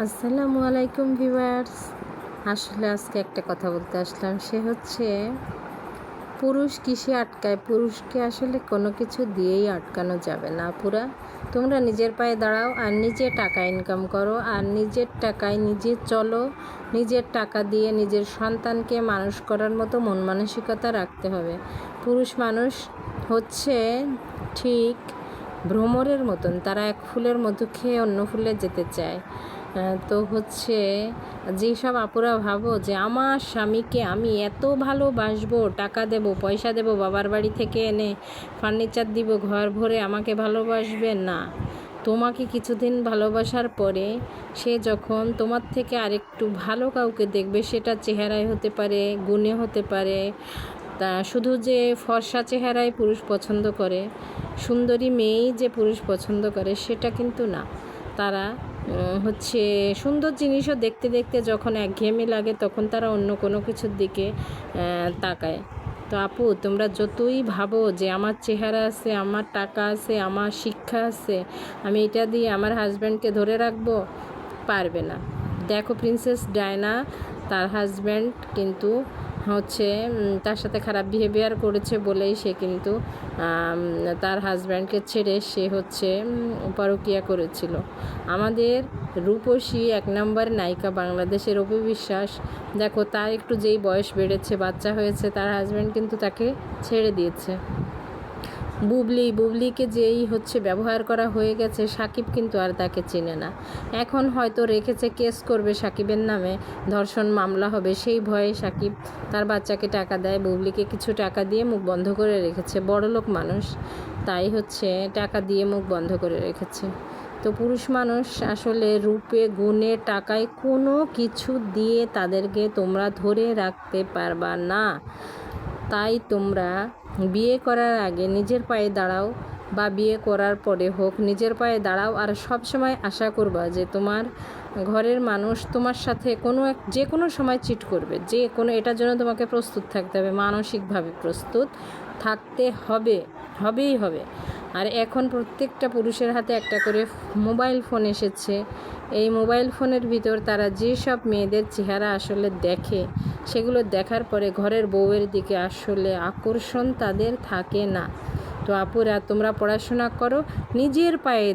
আসসালামু আলাইকুম ভিউয়ার্স। আসলে আজকে একটা কথা বলতে আসলাম, সে হচ্ছে পুরুষ কিসে আটকায়। পুরুষকে আসলে কোনো কিছু দিয়েই আটকানো যাবে না। পুরা তোমরা নিজের পায়ে দাঁড়াও আর নিজে টাকা ইনকাম করো আর নিজের টাকায় নিজে চলো। নিজের টাকা দিয়ে নিজের সন্তানকে মানুষ করার মতো মন মানসিকতা রাখতে হবে। পুরুষ মানুষ হচ্ছে ঠিক ভ্রমরের মতন, তারা এক ফুলের মধু খেয়ে অন্য ফুলে যেতে চায়। তো হচ্ছে যেসব আপুরা ভাবো যে আমার স্বামীকে আমি এত ভালোবাসবো, টাকা দেব, পয়সা দেব, বাবার বাড়ি থেকে এনে ফার্নিচার দিব, ঘর ভরে আমাকে ভালোবাসবে না। তোমাকে কিছুদিন ভালোবাসার পরে সে যখন তোমার থেকে আরেকটু ভালো কাউকে দেখবে, সেটা চেহারায় হতে পারে, গুণে হতে পারে। তা শুধু যে ফর্সা চেহারায় পুরুষ পছন্দ করে, সুন্দরী মেয়েই যে পুরুষ পছন্দ করে সেটা কিন্তু না। তারা হচ্ছে সুন্দর জিনিসও দেখতে দেখতে যখন একঘেয়েমি লাগে তখন তারা অন্য কোনো কিছুর দিকে তাকায়। তো আপু, তোমরা যতই ভাবো যে আমার চেহারা আছে, আমার টাকা আছে, আমার শিক্ষা আছে, আমি এটা দিয়ে আমার হাজব্যান্ডকে ধরে রাখবো, পারবে না। দেখো প্রিন্সেস ডায়না, তার হাজব্যান্ড কিন্তু হচ্ছে তার সাথে খারাপ বিহেভিয়ার করেছে বলেই সে কিন্তু তার হাজব্যান্ডকে ছেড়ে সে হচ্ছে পরকীয়া করেছিল। আমাদের রূপসী এক নম্বর নায়িকা বাংলাদেশের অপু বিশ্বাস, দেখো তার একটু যেই বয়স বেড়েছে, বাচ্চা হয়েছে, তার হাজব্যান্ড কিন্তু তাকে ছেড়ে দিয়েছে। বুবলিকে যেই হচ্ছে ব্যবহার করা হয়ে গেছে, সাকিব কিন্তু আর তাকে চেনে না। এখন হয়তো রেখেছে, কেস করবে সাকিবের নামে, ধর্ষণ মামলা হবে, সেই ভয়ে সাকিব তার বাচ্চাকে টাকা দেয়, বুবলিকে কিছু টাকা দিয়ে মুখ বন্ধ করে রেখেছে। বড়লোক মানুষ, তাই হচ্ছে টাকা দিয়ে মুখ বন্ধ করে রেখেছে। তো পুরুষ মানুষ আসলে রূপে, গুণে, টাকায় কোনো কিছু দিয়ে তাদেরকে তোমরা ধরে রাখতে পারবা না। তাই তোমরা বিয়ে করার আগে নিজের পায়ে দাঁড়াও, বা বিয়ে করার পরে হোক, নিজের পায়ে দাঁড়াও। আর সব সময় আশা করবা যে তোমার ঘরের মানুষ তোমার সাথে যে কোনো সময় চিট করবে, যে কোনো, এটার জন্য তোমাকে প্রস্তুত থাকতে হবে, মানসিকভাবে প্রস্তুত থাকতে হবেই হবে। আর এখন প্রত্যেকটা পুরুষের হাতে একটা করে মোবাইল ফোন এসেছে। এই মোবাইল ফোনের ভিতর তারা যেসব মেয়েদের চেহারা আসলে দেখে, সেগুলো দেখার পরে ঘরের বউয়ের দিকে আসলে আকর্ষণ তাদের থাকে না। তো আপুরা, তোমরা পড়াশোনা করো, নিজের পায়ে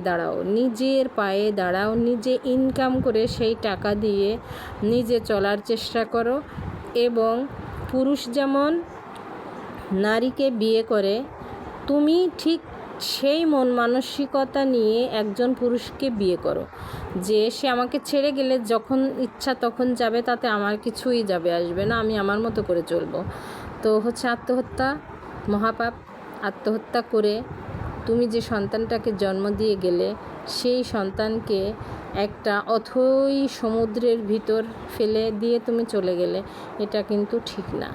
দাঁড়াও, নিজে ইনকাম করে সেই টাকা দিয়ে নিজে চলার চেষ্টা করো। এবং পুরুষ যেমন নারীকে বিয়ে করে, তুমি ঠিক সেই মন মানসিকতা নিয়ে একজন পুরুষকে বিয়ে করো, যে সে আমাকে ছেড়ে গেলে যখন ইচ্ছা তখন যাবে, তাতে আমার কিছুই যাবে আসবে না, আমি আমার মতো করে চলবো। তো হচ্ছে আত্মহত্যা মহাপাপ। আত্মহত্যা করে তুমি যে সন্তানটাকে জন্ম দিয়ে গেলে, সেই সন্তানকে একটা অথই সমুদ্রের ভিতর ফেলে দিয়ে তুমি চলে গেলে, এটা কিন্তু ঠিক না।